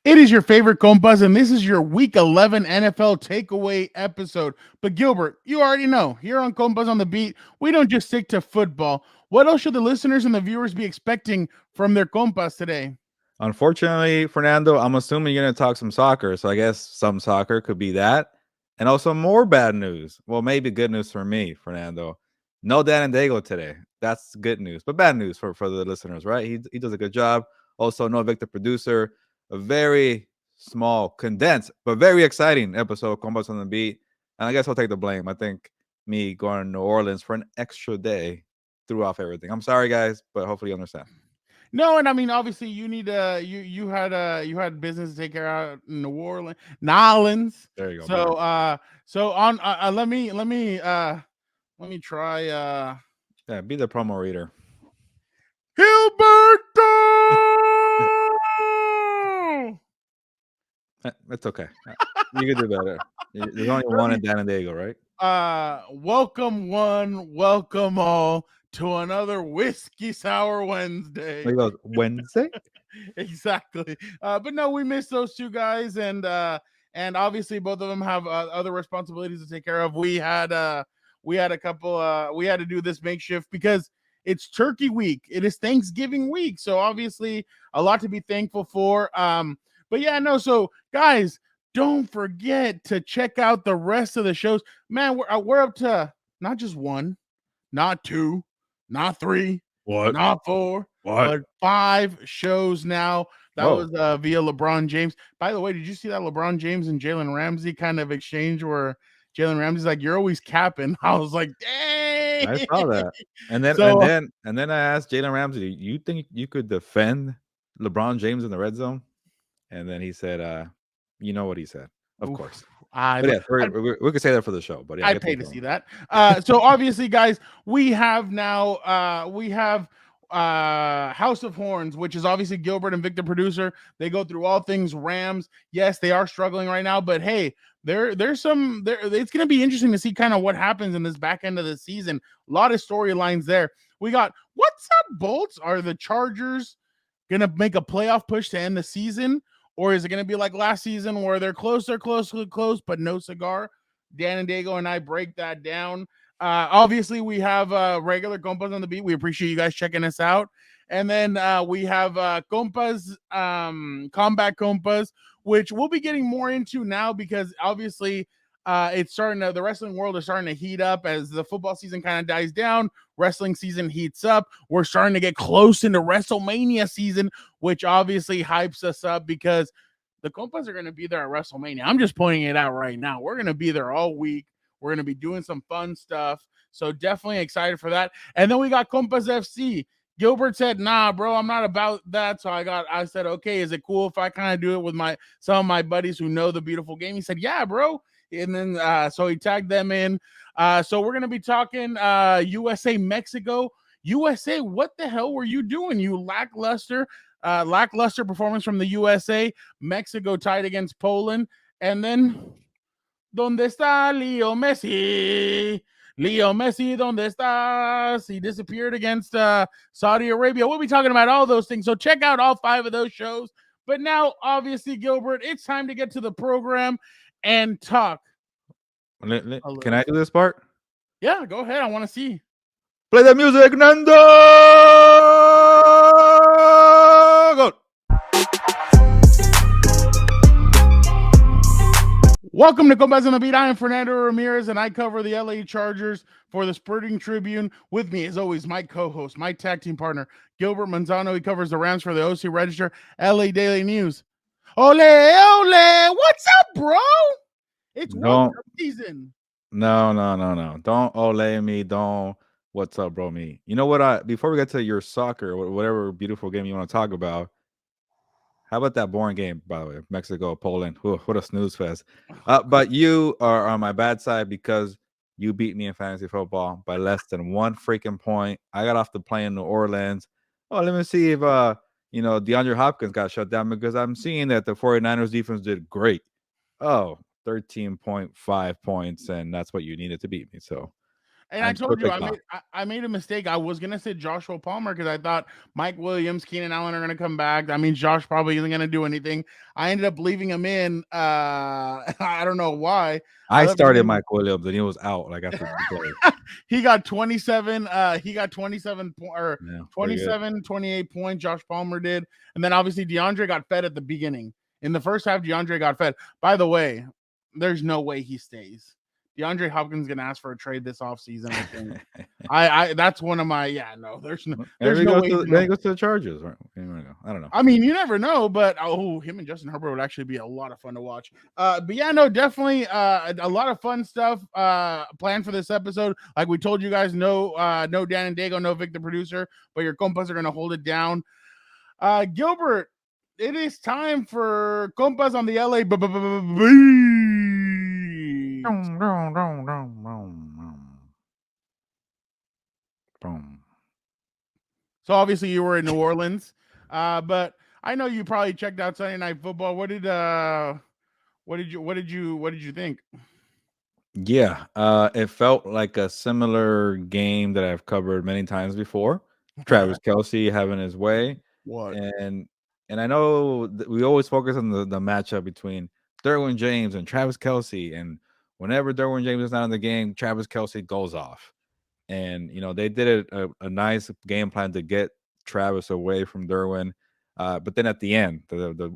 It is your favorite Compas, and this is your Week 11 NFL takeaway episode. But Gilbert, you already know, here on Compas on the Beat, we don't just stick to football. What else should the listeners and the viewers be expecting from their Compas today? Unfortunately, Fernando, I'm assuming you're going to talk some soccer. So I guess some soccer could be that. And also more bad news. Well, maybe good news for me, Fernando. No Dan and Dago today. That's good news, but bad news for the listeners, right? He does a good job. Also, no Victor producer. A very small, condensed, but very exciting episode of Combos on the Beat. And I guess I'll take the blame. I think me going to New Orleans for an extra day threw off everything. I'm sorry, guys, but hopefully you understand. No, and I mean, obviously, you need you had business to take care of in New Orleans, Nolans. There you go. So on let me try Yeah, be the promo reader. Gilberto. It's okay. You can do better. There's only one in Dan and Diego, right? Welcome one, welcome all to another Whiskey Sour Wednesday. Like those Wednesday? Exactly. But no, we missed those two guys, and obviously both of them have other responsibilities to take care of. We had a couple. We had to do this makeshift because it's Turkey week. It is Thanksgiving week, so obviously a lot to be thankful for. But yeah, no. So guys, don't forget to check out the rest of the shows. Man, we're up to not just one, not two, not three, not four, but 5 shows now. That was via LeBron James. By the way, did you see that LeBron James and Jalen Ramsey kind of exchange where Jalen Ramsey's like, "You're always capping"? I was like, "Dang!" I saw that. And then and then I asked Jalen Ramsey, "You think you could defend LeBron James in the red zone?" And then he said, "You know what he said, of course." But yeah, we could say that for the show. But yeah, I'd pay to see that. So obviously, guys, we have now House of Horns, which is obviously Gilbert and Victor producer. They go through all things Rams. Yes, they are struggling right now, but hey, it's going to be interesting to see kind of what happens in this back end of the season. A lot of storylines there. We got what's up, Bolts? Are the Chargers going to make a playoff push to end the season? Or is it going to be like last season where they're close, but no cigar? Dan and Diego and I break that down. Obviously, we have regular Compas on the Beat. We appreciate you guys checking us out. And then we have Compas, Combat Compas, which we'll be getting more into now because obviously it's starting to, the wrestling world is starting to heat up as the football season kind of dies down. Wrestling season heats up. We're starting to get close into WrestleMania season, which obviously hypes us up because the Compas are going to be there at WrestleMania. I'm just pointing it out right now. We're going to be there all week. We're going to be doing some fun stuff. So definitely excited for that. And then we got Compas FC. Gilbert said, "Nah, bro, I'm not about that." So I said, "Okay, is it cool if I kind of do it with some of my buddies who know the beautiful game?" He said, "Yeah, bro." And then so he tagged them in. So we're going to be talking USA, Mexico. USA, what the hell were you doing? You lackluster performance from the USA. Mexico tied against Poland. And then, ¿Dónde está Leo Messi? Leo Messi, ¿dónde estás? He disappeared against Saudi Arabia. We'll be talking about all those things. So check out all 5 of those shows. But now, obviously, Gilbert, it's time to get to the program and talk. Can I do this part? Yeah, go ahead. I want to see. Play the music, Nando! Go! Welcome to Compas on the Beat. I am Fernando Ramirez, and I cover the LA Chargers for the Sporting Tribune. With me, as always, my co-host, my tag team partner, Gilbert Manzano. He covers the Rams for the OC Register, LA Daily News. Ole, ole! What's up, bro? It's World Cup season. No. Don't ole me. Don't what's up, bro, me. You know what? Before we get to your soccer, whatever beautiful game you want to talk about, how about that boring game, by the way? Mexico, Poland. Ooh, what a snooze fest. But you are on my bad side because you beat me in fantasy football by less than 1 freaking point. I got off the plane in New Orleans. Oh, let me see if DeAndre Hopkins got shut down because I'm seeing that the 49ers defense did great. Oh, 13.5 points, and that's what you needed to beat me. So And I told you I made a mistake. I was gonna say Joshua Palmer because I thought Mike Williams, Keenan Allen are gonna come back. That means Josh probably isn't gonna do anything. I ended up leaving him in. I don't know why. I started Mike Williams and he was out like after 2 plays. He got 27. He got 27 or Yeah, 27, 28 points. Josh Palmer did, and then obviously DeAndre got fed at the beginning. In the first half, DeAndre got fed. By the way, there's no way he stays. DeAndre Hopkins gonna ask for a trade this offseason. I think. I that's one of my there's no way. Then he goes to the Chargers. Right? I don't know. I mean, you never know, but him and Justin Herbert would actually be a lot of fun to watch. But yeah, no, definitely a lot of fun stuff planned for this episode. Like we told you guys, no Dan and Dago, no Vic the producer, but your compas are gonna hold it down. Gilbert, it is time for Compas on the LA. So obviously you were in New Orleans, but I know you probably checked out Sunday Night Football. What did you think? Yeah, it felt like a similar game that I've covered many times before. Travis Kelce having his way. What? And I know we always focus on the matchup between Derwin James and Travis Kelce, and whenever Derwin James is not in the game, Travis Kelce goes off. And they did a nice game plan to get Travis away from Derwin. But then at the end, the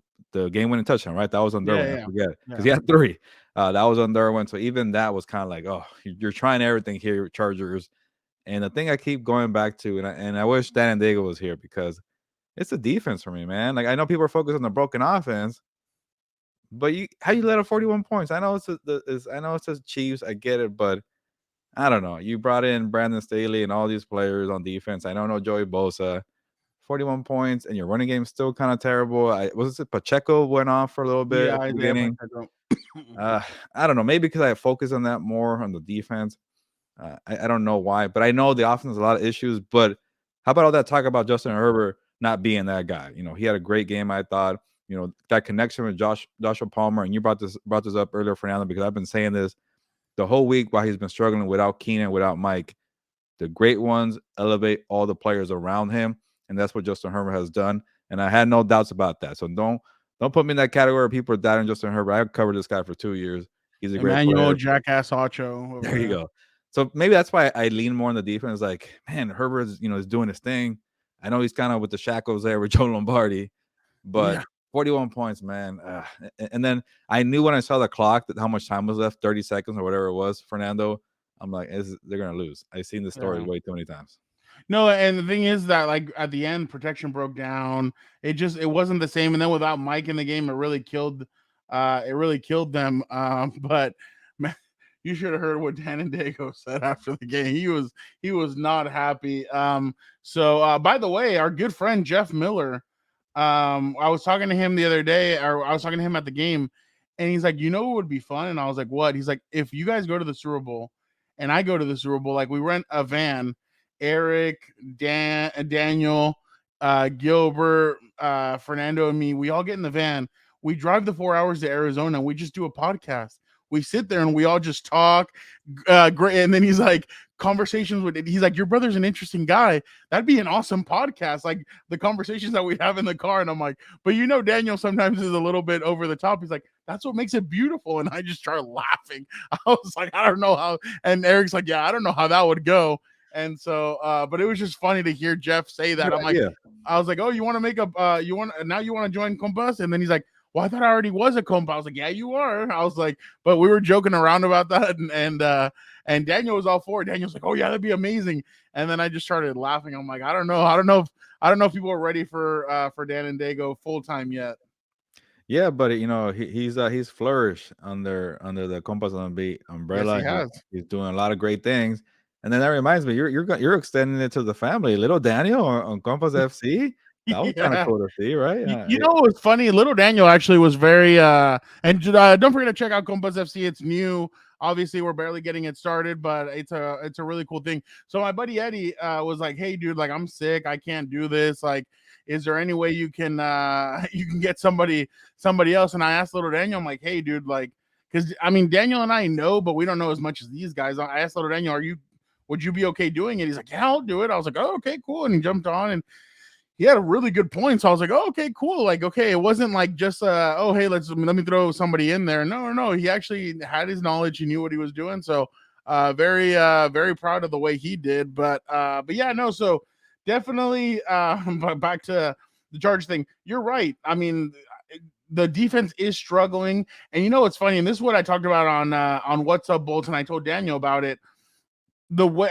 game-winning touchdown, right? That was on Derwin. Yeah. I forget because he had 3. That was on Derwin. So even that was kind of like, oh, you're trying everything here, Chargers. And the thing I keep going back to, and I wish Dan and Diego was here because it's the defense for me, man. Like I know people are focused on the broken offense, but how you let up 41 points? I know it's the Chiefs. I get it, but I don't know. You brought in Brandon Staley and all these players on defense. I don't know Joey Bosa, 41 points, and your running game's still kind of terrible. Was it Pacheco went off for a little bit at the beginning? I don't know. Maybe because I focus on that more on the defense. I don't know why, but I know the offense has a lot of issues. But how about all that talk about Justin Herbert not being that guy? He had a great game, I thought. That connection with Joshua Palmer, and you brought this up earlier, Fernando, because I've been saying this the whole week while he's been struggling without Keenan, without Mike. The great ones elevate all the players around him, and that's what Justin Herbert has done. And I had no doubts about that. So don't put me in that category of people doubting Justin Herbert. I've covered this guy for 2 years. He's a great player. Jackass Ocho. There you go. So maybe that's why I lean more on the defense. Like, man, Herbert is doing his thing. I know he's kind of with the shackles there with Joe Lombardi, but 41 points, man. And then I knew when I saw the clock that how much time was left, 30 seconds or whatever it was, Fernando. I'm like, they're going to lose. I've seen this story way too many times. No, and the thing is that like at the end, protection broke down. It wasn't the same. And then without Mike in the game, it really killed them. But man, you should have heard what Dan and Dago said after the game. He was not happy. So by the way, our good friend Jeff Miller, I was talking to him the other day, or I was talking to him at the game, and he's like, what would be fun? And I was like, what? He's like, if you guys go to the Super Bowl and I go to the Super Bowl, like we rent a van, Eric, Daniel, Gilbert, Fernando, and me, we all get in the van. We drive the 4 hours to Arizona, and we just do a podcast. We sit there and we all just talk. Great. And then he's like, conversations with it. He's like, your brother's an interesting guy. That'd be an awesome podcast. Like the conversations that we have in the car. And I'm like, but Daniel sometimes is a little bit over the top. He's like, that's what makes it beautiful. And I just started laughing. I was like, I don't know how. And Eric's like, yeah, I don't know how that would go. And so, but it was just funny to hear Jeff say that. I'm like, I was like, oh, you want to make a, you want to join Compas? And then he's like, well, I thought I already was a compa. I was like, yeah, you are. I was like, but we were joking around about that. And Daniel was all for it. Daniel's like, oh yeah, that'd be amazing. And then I just started laughing. I'm like, I don't know if people are ready for Dan and Dago full time yet. Yeah, but he's flourished under the Compas on the Beat umbrella. Yes, he's doing a lot of great things. And then that reminds me, you're extending it to the family. Little Daniel on Compas FC. That was kind of cool to see, right? What was funny? Little Daniel actually was very and don't forget to check out Compas FC. It's new. Obviously, we're barely getting it started, but it's a really cool thing. So my buddy Eddie was like, hey dude, like I'm sick, I can't do this. Like, is there any way you can get somebody else? And I asked Little Daniel, I'm like, hey dude, like, because I mean Daniel and I know, but we don't know as much as these guys. I asked Little Daniel, would you be okay doing it? He's like, yeah, I'll do it. I was like, oh, okay, cool. And he jumped on and he had a really good point. So I was like, oh, okay, cool. Like, okay, it wasn't like just oh, hey, let me throw somebody in there. No. He actually had his knowledge. He knew what he was doing. So very proud of the way he did. But yeah, no, so definitely back to the Charge thing. You're right. I mean, the defense is struggling. And you know what's funny? And this is what I talked about on What's Up Bolton. I told Daniel about it. The way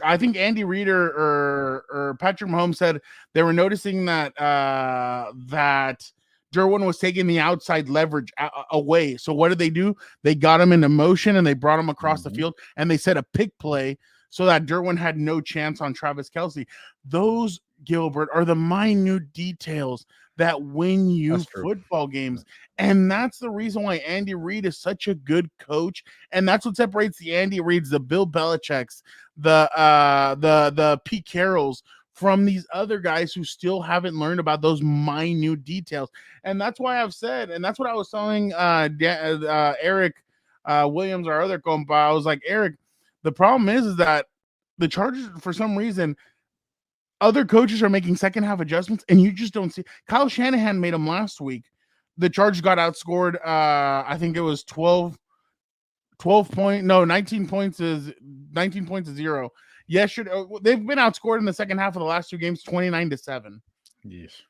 I think Andy Reid or Patrick Mahomes said they were noticing that that Derwin was taking the outside leverage away. So what did they do? They got him into motion and they brought him across the field and they set a pick play so that Derwin had no chance on Travis Kelce. Those, Gilbert, are the minute details that win you football games. And that's the reason why Andy Reid is such a good coach. And that's what separates the Andy Reids, the Bill Belichick's, the Pete Carrolls from these other guys who still haven't learned about those minute details. And that's why I've said, and that's what I was telling Eric Williams, our other compa. I was like, Eric, the problem is that the Chargers, for some reason, other coaches are making second half adjustments, and you just don't see. Kyle Shanahan made them last week. The Chargers got outscored. I think it was 19 points is 0. Yesterday, they've been outscored in the second half of the last two games, 29-7. Yes.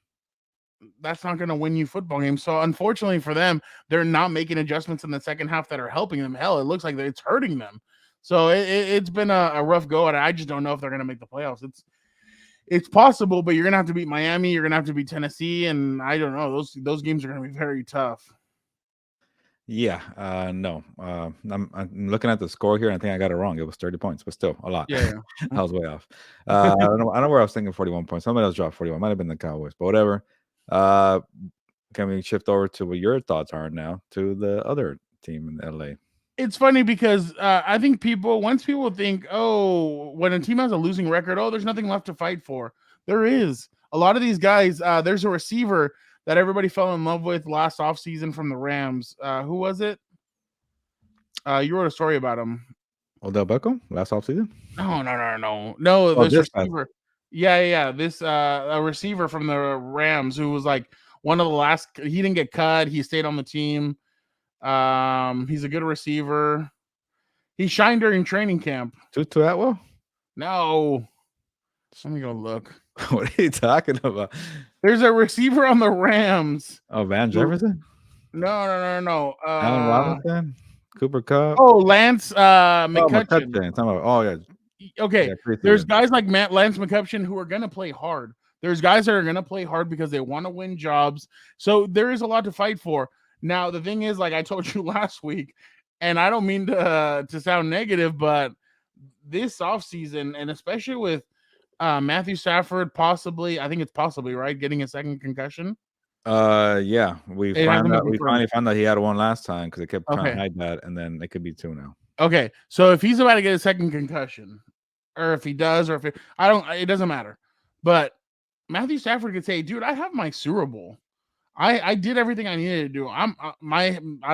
That's not going to win you football games. So unfortunately for them, they're not making adjustments in the second half that are helping them. Hell, it looks like it's hurting them. So it's been a rough go at it. I just don't know if they're going to make the playoffs. It's possible, but you're gonna have to beat Miami. You're gonna have to beat Tennessee, and I don't know. Those games are gonna be very tough. Yeah, no. I'm looking at the score here, and I think I got it wrong. It was 30 points, but still a lot. Yeah. I was way off. I don't know where I was thinking 41 points. Somebody else dropped 41. Might have been the Cowboys, but whatever. Can we shift over to what your thoughts are now to the other team in LA? It's funny because I think once people think, oh, when a team has a losing record, oh, there's nothing left to fight for. There is. A lot of these guys, there's a receiver that everybody fell in love with last offseason from the Rams. Who was it? You wrote a story about him. Odell Beckham last offseason? No, this receiver. Yeah. This a receiver from the Rams who was like one of the last. He didn't get cut. He stayed on the team. He's a good receiver. He shined during training camp. Tutu Atwell? No. Let me go look. What are you talking about? There's a receiver on the Rams. Oh, Van Jefferson? No. Allen Robinson? Cooper Kupp? Oh, Lance McCutcheon. Oh, yeah. Okay. Yeah, there's guys like Lance McCutcheon who are going to play hard. There's guys that are going to play hard because they want to win jobs. So there is a lot to fight for. Now, the thing is, like I told you last week, and I don't mean to sound negative, but this offseason, and especially with Matthew Stafford possibly, right, getting a second concussion. Yeah, we finally found out he had one last time because they kept trying to hide that, and then it could be 2 now. Okay, so if he's about to get a second concussion, or if he does, or if it doesn't matter. But Matthew Stafford could say, "Dude, I have my Super Bowl. I did everything I needed to do. I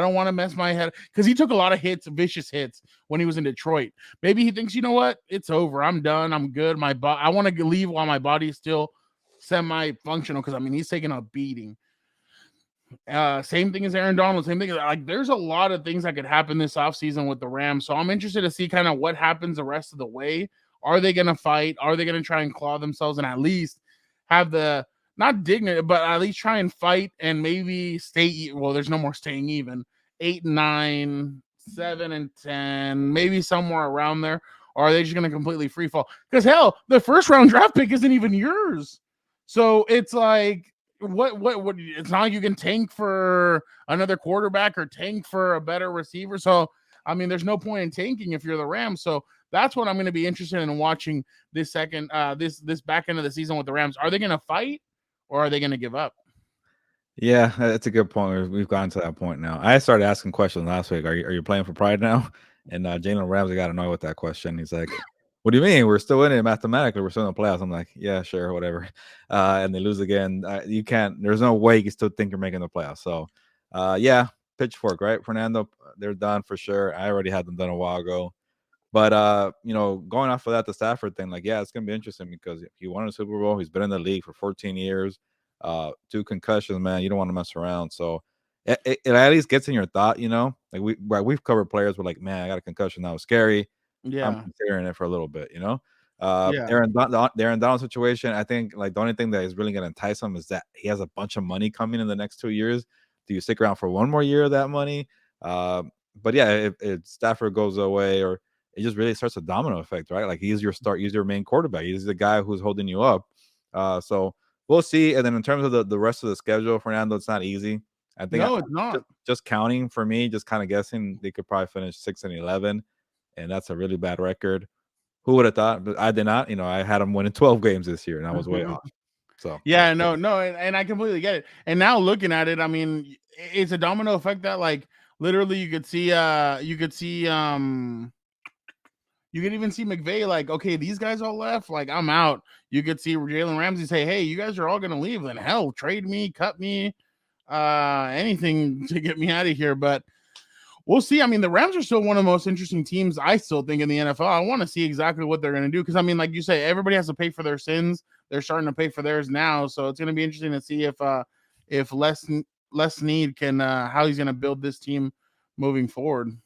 don't want to mess my head," because he took a lot of vicious hits when he was in Detroit. Maybe he thinks, you know what, it's over. I'm done. I'm good. I want to leave while my body is still semi-functional, because I mean he's taking a beating. Same thing as Aaron Donald. Same thing. Like there's a lot of things that could happen this offseason with the Rams. So I'm interested to see kind of what happens the rest of the way. Are they going to fight? Are they going to try and claw themselves and at least have the not dignity, but at least try and fight and maybe stay. Well, there's no more staying even. 8-9, 7-10, maybe somewhere around there. Or are they just going to completely free fall? Because hell, the first round draft pick isn't even yours. So it's like, what? It's not like you can tank for another quarterback or tank for a better receiver. So I mean, there's no point in tanking if you're the Rams. So that's what I'm going to be interested in watching this back end of the season with the Rams. Are they going to fight? Or are they going to give up? Yeah, that's a good point. We've gotten to that point now. I started asking questions last week. Are you playing for pride now? And Jalen Ramsey got annoyed with that question. He's like, "What do you mean? We're still in it mathematically. We're still in the playoffs." I'm like, "Yeah, sure, whatever." And they lose again. You can't. There's no way you can still think you're making the playoffs. So, yeah, pitchfork, right, Fernando? They're done for sure. I already had them done a while ago. But going off of that, the Stafford thing, like, yeah, it's gonna be interesting because he won a Super Bowl. He's been in the league for 14 years. 2 concussions, man. You don't want to mess around. So it at least gets in your thought, Like we've covered players were like, man, I got a concussion. That was scary. I'm Yeah, considering it for a little bit, yeah. Aaron Donald situation. I think like the only thing that is really gonna entice him is that he has a bunch of money coming in the next 2 years. Do you stick around for one more year of that money? But yeah, if Stafford goes away, or it just really starts a domino effect, right? Like he's your main quarterback. He's the guy who's holding you up. So we'll see. And then in terms of the rest of the schedule, Fernando, it's not easy. I think No, it's not. just counting for me, just kind of guessing, they could probably finish 6-11, and that's a really bad record. Who would have thought? But I did not. I had them winning 12 games this year, and I was way off. So Yeah, no, and I completely get it. And now looking at it, I mean, it's a domino effect that like literally you could even see McVay like, okay, these guys all left, like I'm out. You could see Jalen Ramsey say, hey, you guys are all gonna leave, then hell, trade me, cut me, anything to get me out of here. But we'll see. I mean, the Rams are still one of the most interesting teams, I still think, in the NFL. I want to see exactly what they're going to do because, I mean, like you say, everybody has to pay for their sins. They're starting to pay for theirs now, so it's going to be interesting to see if Les Need can how he's going to build this team moving forward.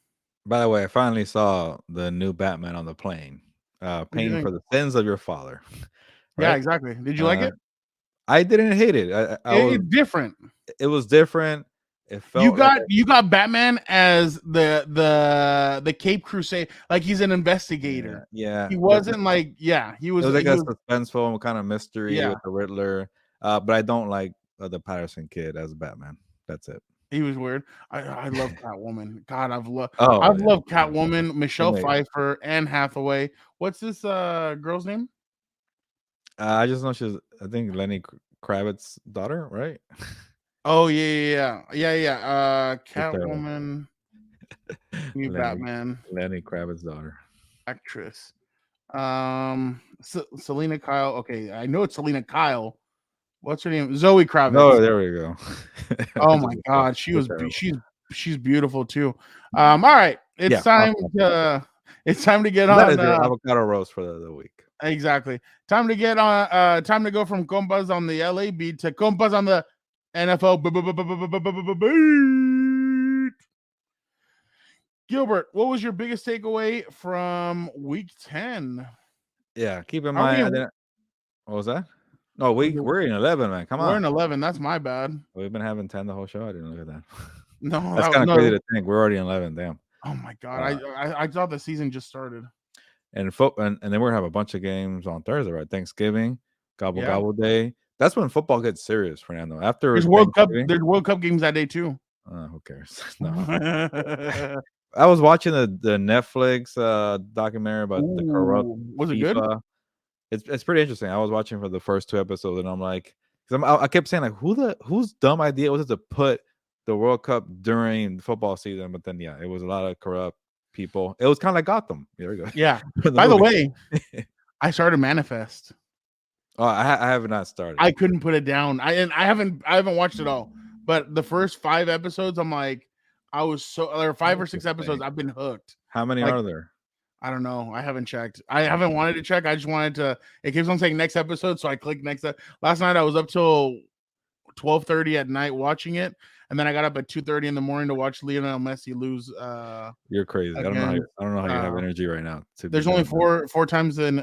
by the way, I finally saw the new Batman on the plane. What do you Paying think? for the sins of your father. Yeah, Right? exactly. Did you like Uh, it? I didn't hate it. I was. It's different. It was different. It You felt like got you got Batman as the Cape Crusade, like he's an investigator. yeah. He wasn't like he It was was like he a was suspenseful kind of mystery yeah. with the Riddler. But I don't like the Patterson kid as Batman. That's it. He was weird. I love Catwoman. God, Oh I've yeah, loved yeah. Catwoman, They Michelle made Pfeiffer, Anne Hathaway. What's this girl's name? I just know she's. I think Lenny Kravitz's daughter, right? Oh yeah. It's terrible. Catwoman, new Lenny Batman Lenny Kravitz's daughter. actress. Selena Kyle. Okay, I know it's Selena Kyle. What's her name? Zoe Kravitz. No, there we go. Oh Just my God, they're terrible. she's beautiful too. All right, Yeah, it's time to get that on. is your avocado roast for the week. Exactly. Time to get on. Time to go from Compas on the LA beat to Compas on the NFL beat. Gilbert, what was your biggest takeaway from Week 10? Yeah, keep in Are we mind. in? What was that? No, we're in 11, man. Come We're on. in 11. That's my bad. We've been having 10 the whole show. I didn't look at that. No, That's kind of crazy no. to think. We're already in 11. Damn. Oh my God, Uh, I thought the season just started. and then we're gonna have a bunch of games on Thursday, right? Thanksgiving, Gobble Yeah, Gobble Day. That's when football gets serious, Fernando. After there's World Cup. Thanksgiving, There's World Cup games that day too. who cares? No. I was watching the Netflix documentary about the corrupt Ooh, was it good? FIFA. It's pretty interesting. I was watching for the first 2 episodes, and I'm like, I kept saying like, whose dumb idea was it to put the World Cup during football season? But then it was a lot of corrupt people. It was kind of like Gotham. There we go. Yeah. The By the movie. way, I started Manifest. Oh, I have not started. I couldn't put it down. I haven't watched it all, but the first 5 episodes, I'm like, I was so or 5 or 6 episodes, I've been hooked. How many Like are there? I don't know. I haven't checked. I haven't wanted to check. I just wanted to. It keeps on saying next episode, so I clicked next. Last night I was up till 12:30 at night watching it, and then I got up at 2:30 in the morning to watch Lionel Messi lose. You're crazy. I don't know Again, how you have energy right now. there's only four times in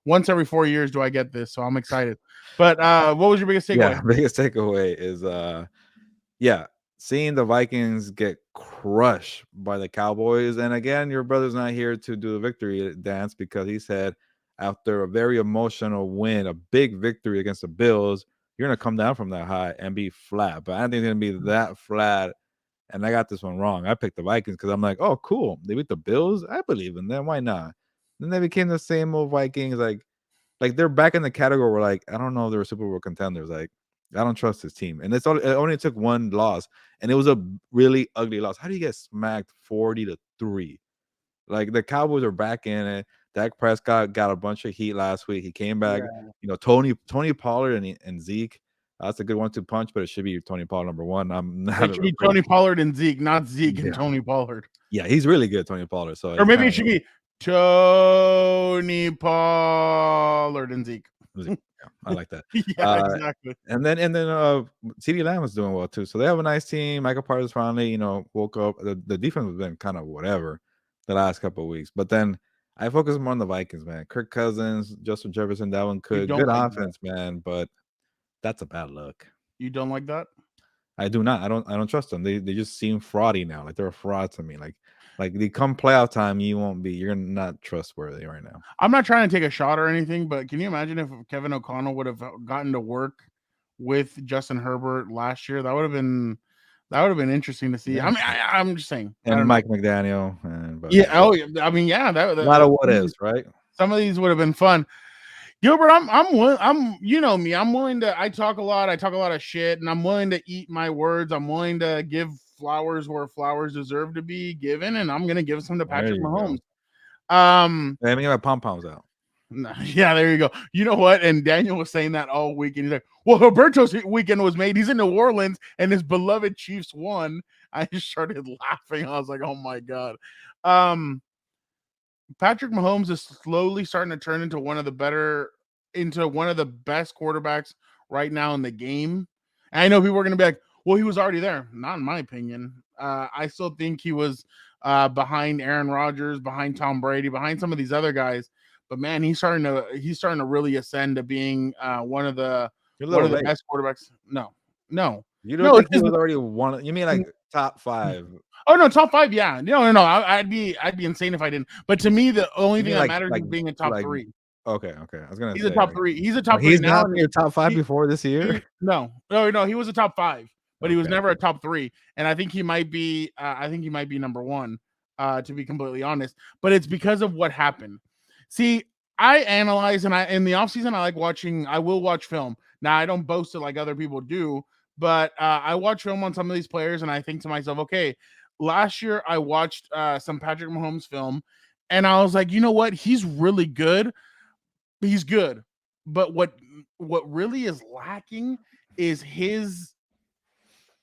once every 4 years do I get this, so I'm excited. But what was your biggest takeaway? Yeah, biggest takeaway is seeing the Vikings get crushed by the Cowboys. And again, your brother's not here to do the victory dance because he said after a very emotional win, a big victory against the Bills, you're gonna come down from that high and be flat. But I don't think it's gonna be that flat. And I got this one wrong. I picked the Vikings because I'm like, oh, cool. They beat the Bills. I believe in them. Why not? Then they became the same old Vikings. Like they're back in the category where like I don't know if they're Super Bowl contenders. Like I don't trust this team. And it only took one loss, and it was a really ugly loss. How do you get smacked 40-3? Like the Cowboys are back in it. Dak Prescott got a bunch of heat last week. He came back. Yeah. Tony Pollard and Zeke. That's a good 1-2 punch, but it should be Tony Pollard number one. I'm not. It should be Tony Pollard and Zeke, not Zeke and Tony Pollard. Yeah, he's really good, Tony Pollard. So or maybe it should be Tony Pollard and Zeke. Yeah, I like that. Yeah, exactly. And then CeeDee Lamb is doing well too. So they have a nice team. Michael Parsons finally, woke up. The defense has been kind of whatever the last couple of weeks, but then I focus more on the Vikings, man. Kirk Cousins, Justin Jefferson, that one good like offense, man, but that's a bad look. You don't like that? I do not. I don't trust them. They just seem fraudy now. Like they're a fraud to me. Like they come playoff time, you're not trustworthy right now. I'm not trying to take a shot or anything, but can you imagine if Kevin O'Connell would have gotten to work with Justin Herbert last year? That would have been interesting to see. Yeah. I mean, I'm just saying. And Mike McDaniel. I mean, yeah, a lot of what ifs, right? Some of these would have been fun. Gilbert, I'm you know me. I'm willing to. I talk a lot of shit, and I'm willing to eat my words. I'm willing to give flowers where flowers deserve to be given, and I'm gonna give some to Patrick Mahomes. Let me get my pom-poms out. Yeah, there you go. You know what? And Daniel was saying that all weekend. He's like, well, Gilberto's weekend was made. He's in New Orleans, and his beloved Chiefs won. I just started laughing. I was like, oh my God. Patrick Mahomes is slowly starting to turn into one of the best quarterbacks right now in the game. And I know people are going to be like, well, he was already there. Not in my opinion. I still think he was behind Aaron Rodgers, behind Tom Brady, behind some of these other guys. But man, he's starting to really ascend to being one of the best quarterbacks. No. You don't think he was already one? You mean like top 5? Oh no, top 5, yeah. No. I'd be insane if I didn't. But to me, the only thing that matters is being a top 3. Okay. I was gonna. He's a top 3. He's a top 3 he's now. He's not your top 5 before this year. No. He was a top 5, but he was never a top 3. And I think he might be. Number 1. To be completely honest, but it's because of what happened. See, I analyze, and in the offseason, I will watch film. Now, I don't boast it like other people do, but I watch film on some of these players, and I think to myself, okay. Last year, I watched some Patrick Mahomes film, and I was like, you know what? He's really good. He's good. But what really is lacking is his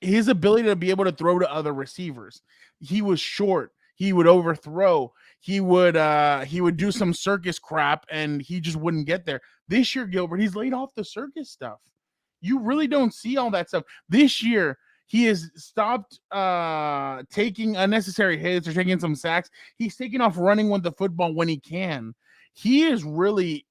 ability to be able to throw to other receivers. He was short. He would overthrow. He would do some circus crap, and he just wouldn't get there. This year, Gilbert, he's laid off the circus stuff. You really don't see all that stuff. This year, he has stopped taking unnecessary hits or taking some sacks. He's taking off running with the football when he can. He is really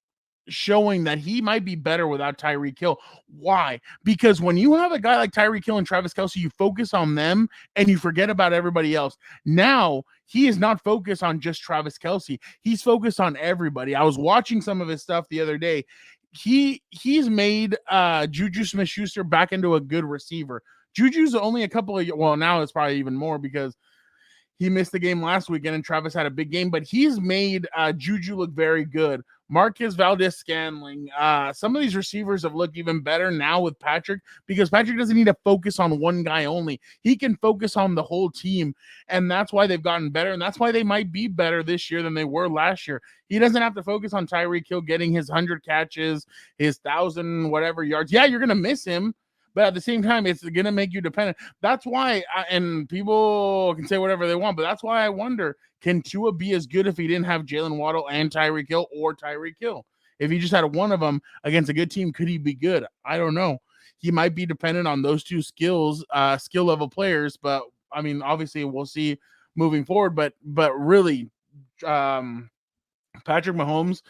showing that he might be better without Tyreek Hill. Why? Because when you have a guy like Tyreek Hill and Travis Kelce, you focus on them and you forget about everybody else. Now, he is not focused on just Travis Kelce. He's focused on everybody. I was watching some of his stuff the other day. He's made Juju Smith-Schuster back into a good receiver. Juju's only a couple of, well, now it's probably even more because he missed the game last weekend and Travis had a big game, but he's made Juju look very good. Marquez Valdes-Scantling, some of these receivers have looked even better now with Patrick because Patrick doesn't need to focus on one guy only. He can focus on the whole team, and that's why they've gotten better, and that's why they might be better this year than they were last year. He doesn't have to focus on Tyreek Hill getting his 100 catches, his 1,000 whatever yards. Yeah, you're going to miss him, but at the same time, it's going to make you dependent. That's why, and people can say whatever they want, but that's why I wonder, can Tua be as good if he didn't have Jalen Waddle and Tyreek Hill or Tyreek Hill? If he just had one of them against a good team, could he be good? I don't know. He might be dependent on those two skill level players, but I mean, obviously we'll see moving forward, but really, Patrick Mahomes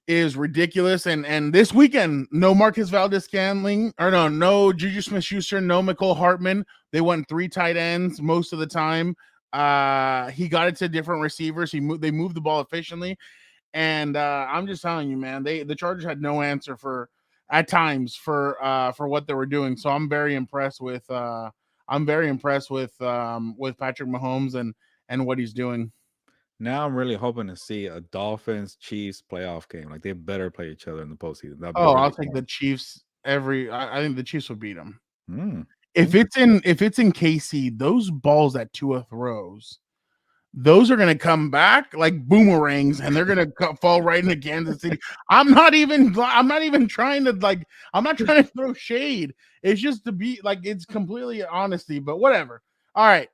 is ridiculous. And this weekend, no Marquez Valdes-Scantling, or no Juju Smith-Schuster, no McCole Hartman. They went 3 tight ends most of the time. He got it to different receivers. They moved the ball efficiently. And I'm just telling you, man, the Chargers had no answer at times for what they were doing. So I'm very impressed with Patrick Mahomes and what he's doing. Now I'm really hoping to see a Dolphins-Chiefs playoff game. Like, they better play each other in the postseason. I'll take the Chiefs I think the Chiefs will beat them. If it's in KC, those balls that Tua throws, those are going to come back like boomerangs, and they're going to fall right into Kansas City. I'm not even trying to I'm not trying to throw shade. It's just to be like, it's completely honesty, but whatever. All right,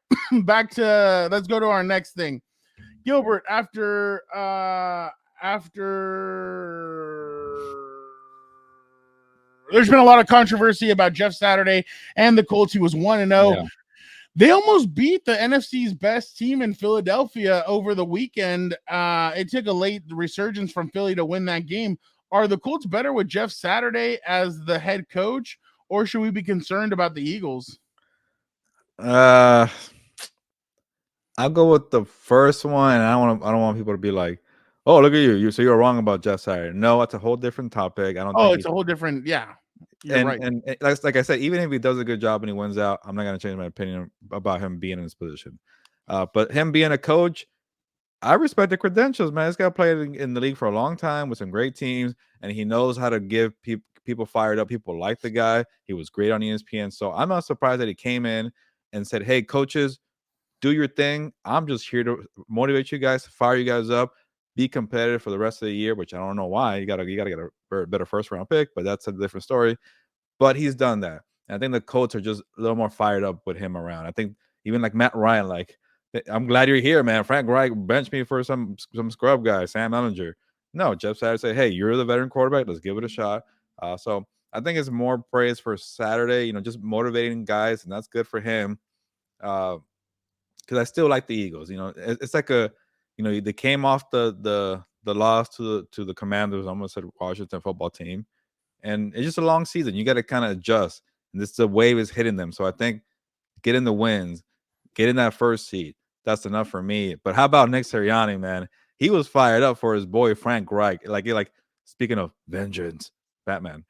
back to, let's go to our next thing. Gilbert, after there's been a lot of controversy about Jeff Saturday and the Colts. He was 1-0. Yeah. They almost beat the NFC's best team in Philadelphia over the weekend. It took a late resurgence from Philly to win that game. Are the Colts better with Jeff Saturday as the head coach, or should we be concerned about the Eagles? I'll go with the first one. And I don't want people to be like, "Oh, look at you! So you're wrong about Jeff Saturday." No, that's a whole different topic. I don't think It's a whole different. Yeah, you're and right. and like I said, even if he does a good job and he wins out, I'm not gonna change my opinion about him being in this position. But him being a coach, I respect the credentials, man. This guy played in the league for a long time with some great teams, and he knows how to get people fired up. People like the guy. He was great on ESPN. So I'm not surprised that he came in and said, "Hey, coaches, do your thing. I'm just here to motivate you guys, fire you guys up, be competitive for the rest of the year," which I don't know why. You gotta get a better first round pick, but that's a different story. But he's done that. And I think the Colts are just a little more fired up with him around. I think even like Matt Ryan, like, "I'm glad you're here, man. Frank Reich benched me for some scrub guy, Sam Ellinger." No, Jeff Saturday said, "Hey, you're the veteran quarterback. Let's give it a shot." So I think it's more praise for Saturday, just motivating guys, and that's good for him. Because I still like the Eagles. It's like they came off the loss to the Commanders, almost said Washington football team, and it's just a long season. You got to kind of adjust, and the wave is hitting them. So I think getting the wins, getting that first seed, that's enough for me. But how about Nick Sirianni, man? He was fired up for his boy Frank Reich. Like speaking of vengeance, Batman.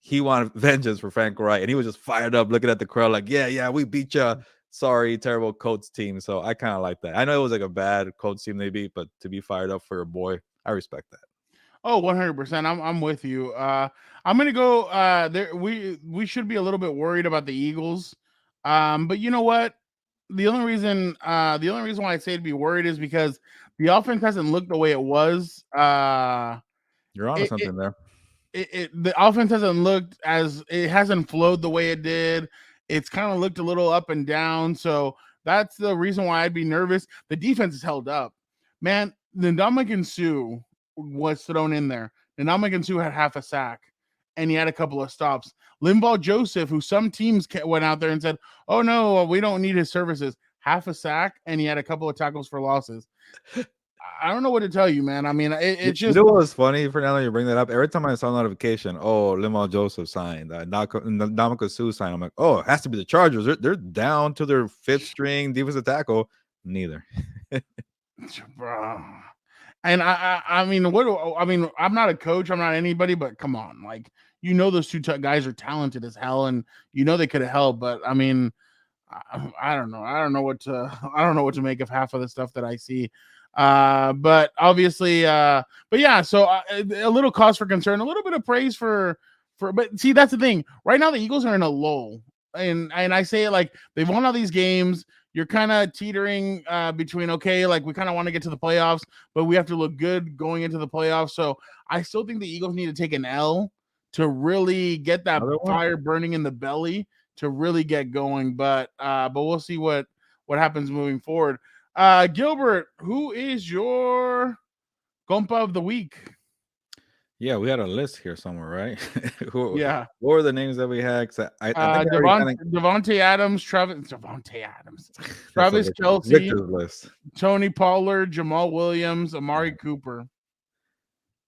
He wanted vengeance for Frank Reich, and he was just fired up, looking at the crowd like, "Yeah, we beat you. Sorry, terrible Colts team." So I kind of like that. I know it was like a bad Colts team they beat, but to be fired up for your boy, I respect that. Oh, 100%. I'm with you. I'm gonna go. There, we should be a little bit worried about the Eagles. But you know what? The only reason why I say to be worried is because the offense hasn't looked the way it was. You're on to It, it, something there. the offense hasn't flowed the way it did. It's kind of looked a little up and down. So that's the reason why I'd be nervous. The defense is held up, man. The Ndamukong Suh was thrown in there. Ndamukong Suh had half a sack, and he had a couple of stops. Linval Joseph, who some teams went out there and said, "Oh no, we don't need his services," half a sack, and he had a couple of tackles for losses. I don't know what to tell you, man. I mean, it's You just, know what's funny, Fernando? You bring that up. Every time I saw a notification, "Oh, Limal Joseph signed, Ndamukong Suh signed," I'm like, "Oh, it has to be the Chargers. They're down to their fifth string defensive tackle." Neither. bro. And I mean, I'm not a coach, I'm not anybody, but come on, like, those two guys are talented as hell, and they could have helped, but I mean, I don't know. I don't know what to make of half of the stuff that I see. But obviously, but yeah. So a little cause for concern, a little bit of praise but see, that's the thing. Right now, the Eagles are in a lull, and I say it like they've won all these games. You're kind of teetering between, okay, like we kind of want to get to the playoffs, but we have to look good going into the playoffs. So I still think the Eagles need to take an L to really get that Another one? fire burning in the belly to really get going. But we'll see what happens moving forward. Gilbert, who is your compa of the week? Yeah, we had a list here somewhere, right? Yeah. What were the names that we had? 'Cause I think I already kind of Devontae Adams, Travis that's a Kelce, Victor's list. Tony Pollard, Jamal Williams, Amari Cooper.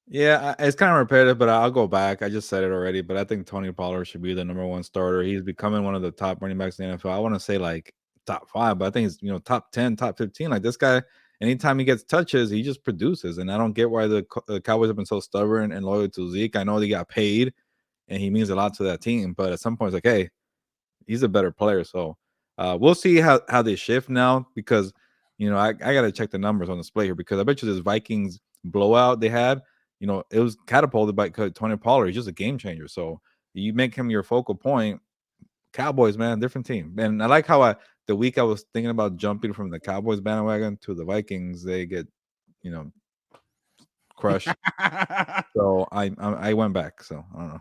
Yeah, it's kind of repetitive, but I'll go back. I just said it already, but I think Tony Pollard should be the number one starter. He's becoming one of the top running backs in the NFL. I want to say like top 5, but I think he's top 10, top 15. Like this guy, anytime he gets touches, he just produces. And I don't get why the Cowboys have been so stubborn and loyal to Zeke. I know they got paid, and he means a lot to that team, but at some point, it's like, hey, he's a better player. So we'll see how they shift now because I got to check the numbers on the display here because I bet you this Vikings blowout they had. It was catapulted by Tony Pollard. He's just a game changer. So you make him your focal point, Cowboys, man, different team. And I like how the week I was thinking about jumping from the Cowboys bandwagon to the Vikings, they get, crushed. So I went back. So I don't know.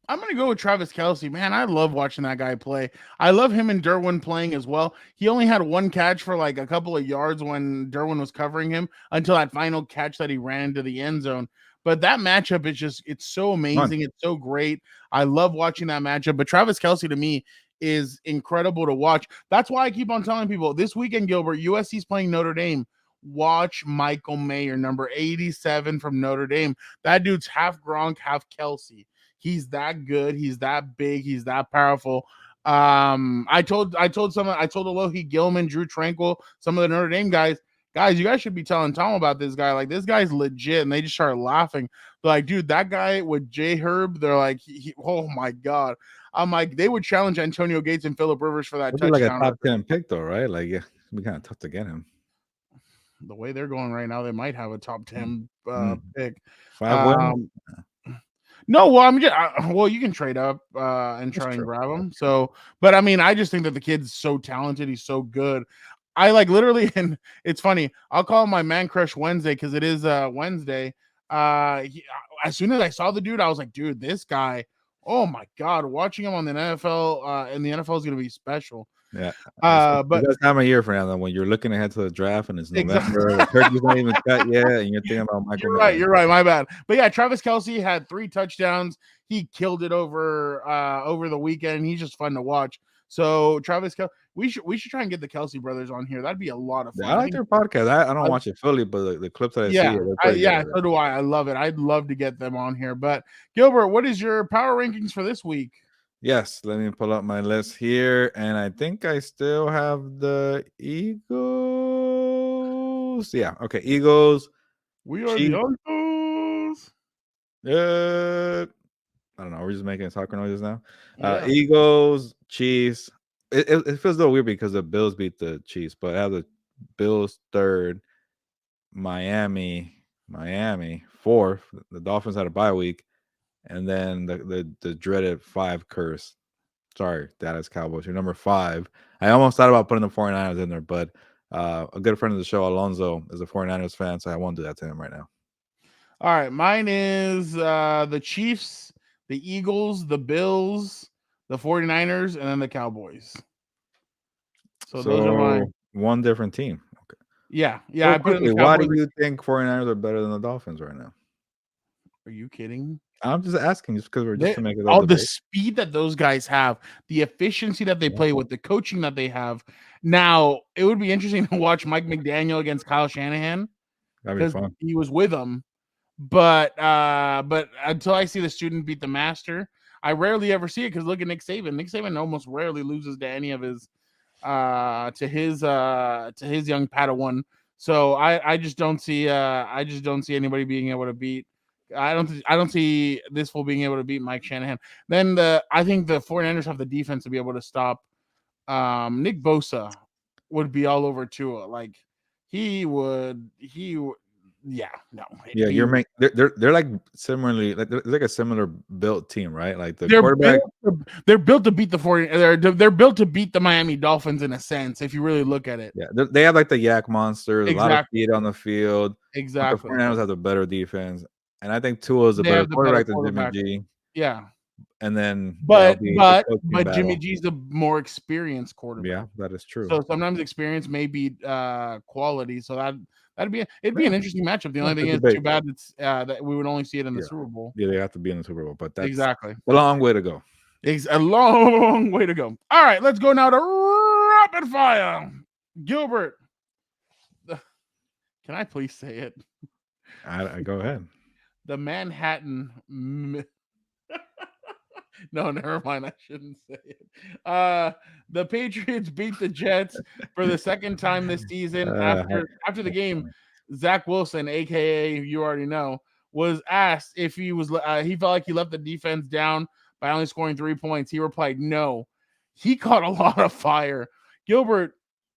I'm gonna go with Travis Kelce. Man, I love watching that guy play. I love him and Derwin playing as well. He only had one catch for like a couple of yards when Derwin was covering him until that final catch that he ran into the end zone. But that matchup is it's so amazing. It's so great. I love watching that matchup. But Travis Kelce to me is incredible to watch. That's why I keep on telling people this weekend, Gilbert, USC's playing Notre Dame. Watch Michael Mayer, number 87 from Notre Dame. That dude's half Gronk, half Kelce. He's that good. He's that big. He's that powerful. I told Alohi Gilman, Drew Tranquil, some of the Notre Dame guys, you guys should be telling Tom about this guy. Like, this guy's legit. And they just started laughing. They're like, dude, that guy with J Herb, they're like, oh my God. I'm like, they would challenge Antonio Gates and Phillip Rivers for that touchdown. Like a top 10 pick though, right? Like, yeah, it'd be kind of tough to get him. The way they're going right now, they might have a top 10 pick. 5 wins. No, well, you can trade up and try and grab him. So, but I mean, I just think that the kid's so talented. He's so good. I like literally, and it's funny. I'll call him my man crush Wednesday because it is Wednesday. As soon as I saw the dude, I was like, dude, this guy. Oh my God, watching him on the NFL and the NFL is going to be special. Yeah, but that's time of year, Fernando, when you're looking ahead to the draft and it's November, the turkey's not even cut yet, and you're thinking about Michael. You're right. My bad. But yeah, Travis Kelce had 3 touchdowns. He killed it over the weekend. He's just fun to watch. So Travis Kelce, we should try and get the Kelce brothers on here. That'd be a lot of fun. I like their podcast. I don't watch it fully, but the clips that I see, so do I. I love it. I'd love to get them on here. But Gilbert, what is your power rankings for this week? Yes, let me pull up my list here, and I think I still have the Eagles. Yeah, okay, Eagles. We are the Eagles. I don't know. We're just making soccer noises now. Eagles, Chiefs. It feels a little weird because the Bills beat the Chiefs, but I have the Bills 3rd, Miami 4th. The Dolphins had a bye week. And then the dreaded 5 curse. Sorry, Dallas Cowboys. You're number 5. I almost thought about putting the 49ers in there, but a good friend of the show, Alonzo, is a 49ers fan, so I won't do that to him right now. All right. Mine is the Chiefs, the Eagles, the Bills, the 49ers, and then the Cowboys. So those are my one different team. Okay. Yeah. So I put why do you think 49ers are better than the Dolphins right now? Are you kidding? I'm just asking, just because we're just to make it all the speed that those guys have, the efficiency that they play with, the coaching that they have. Now, it would be interesting to watch Mike McDaniel against Kyle Shanahan because he was with him. But until I see the student beat the master, I rarely ever see it because look at Nick Saban. Nick Saban almost rarely loses to any of his to his young Padawan. So I just don't see anybody being able to beat. I don't see this fool being able to beat Mike Shanahan. Then I think the 49ers have the defense to be able to stop Nick Bosa would be all over Tua. Like he would yeah, no. They're like similarly they're like a similar built team, right? Like the they're quarterback. They're built to beat the 49ers. They're built to beat the Miami Dolphins in a sense, if you really look at it. Yeah, they have like the yak monsters, a lot of speed on the field. Exactly. The 49ers have the better defense, and I think Tua is a better quarterback than Jimmy G. Yeah. And then, but Jimmy G's the more experienced quarterback. Yeah, that is true. So sometimes experience may beat quality. So it'd be an interesting matchup. The only thing is too bad it's that we would only see it in the Super Bowl. Yeah, they have to be in the Super Bowl, but that's exactly a long way to go. It's a long way to go. All right, let's go now to rapid fire. Gilbert, can I please say it? I go ahead. The Manhattan. No, never mind. I shouldn't say it. The Patriots beat the Jets for the second time this season. After the game, Zach Wilson, aka you already know, was asked if he felt like he left the defense down by only scoring 3 points. He replied, "No." He caught a lot of fire. Gilbert,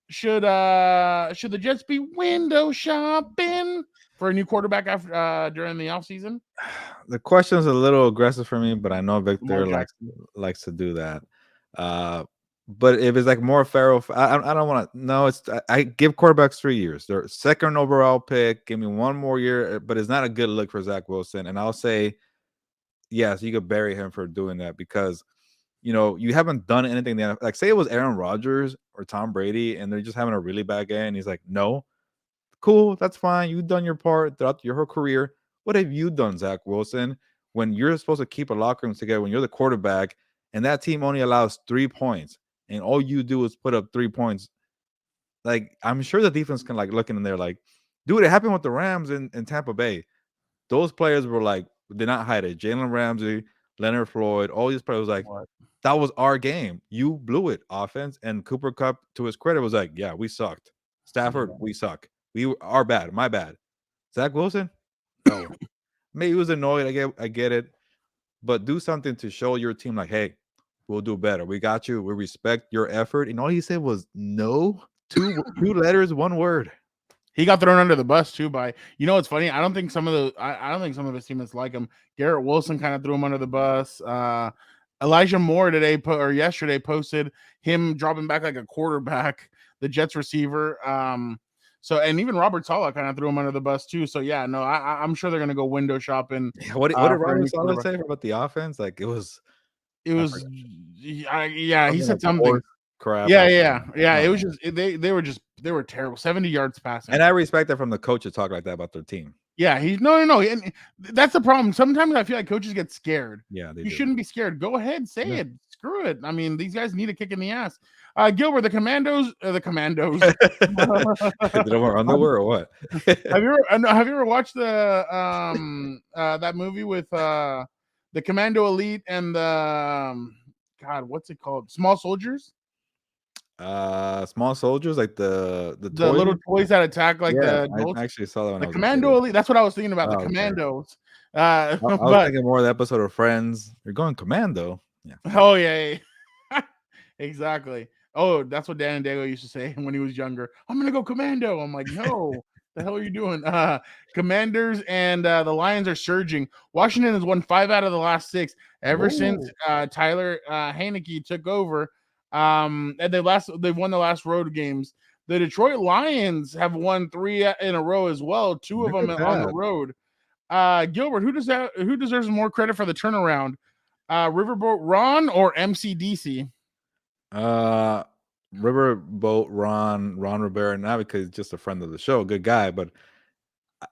should the Jets be window shopping for a new quarterback after during the offseason? The question is a little aggressive for me, but I know Victor Lamar Jackson. likes to do that. But if it's like more Farrell, I don't want to. No, I give quarterbacks 3 years. They're second overall pick. Give me one more year, but it's not a good look for Zach Wilson. And I'll say, yes, you could bury him for doing that because you haven't done anything. Like say it was Aaron Rodgers or Tom Brady, and they're just having a really bad game. And he's like, no, cool, that's fine. You've done your part throughout your whole career. What have you done, Zach Wilson, when you're supposed to keep a locker room together, when you're the quarterback, and that team only allows 3 points, and all you do is put up 3 points? Like, I'm sure the defense can like looking in there like, dude, it happened with the Rams in Tampa Bay. Those players were like, did not hide it. Jalen Ramsey, Leonard Floyd, all these players was like, that was our game. You blew it, offense. And Cooper Kupp, to his credit, was like, yeah, we sucked. Stafford, we suck. We are bad. My bad. Zach Wilson, no. Maybe he was annoyed. I get it. But do something to show your team, like, hey, we'll do better. We got you. We respect your effort. And all he said was no. Two letters, one word. He got thrown under the bus too by, it's funny. I don't think some of his teammates like him. Garrett Wilson kind of threw him under the bus. Elijah Moore yesterday posted him dropping back like a quarterback, the Jets receiver. And even Robert Saleh kind of threw him under the bus too. So yeah, no, I'm sure they're gonna go window shopping. What did Robert Saleh say about the offense? Like it was, he said something. Crap. Yeah. It was just they were terrible. 70 yards passing. And I respect that from the coach to talk like that about their team. Yeah, no. And that's the problem. Sometimes I feel like coaches get scared. Yeah, you shouldn't be scared. Go ahead, say it. Screw it. I mean, these guys need a kick in the ass. Gilbert, the Commandos. They don't wear underwear or what? Have you ever watched the that movie with the Commando Elite and the God, what's it called? Small Soldiers. Small Soldiers, like the little toys that attack like the I actually saw that one. The Commando Elite. That's what I was thinking about. The Commandos. I was thinking more of the episode of Friends. You're going commando. Yeah. Oh yeah. Exactly. Oh, that's what Dan and Diego used to say when he was younger. I'm gonna go commando. I'm like, no. The hell are you doing? Commanders and the Lions are surging. Washington has won 5 out of the last 6 ever since Tyler Heineke took over. And they've won the last road games. The Detroit Lions have won 3 in a row as well. 2 of them on the road. Gilbert, who deserves more credit for the turnaround? Riverboat Ron or MCDC? Riverboat Ron Rivera, not because he's just a friend of the show, good guy, but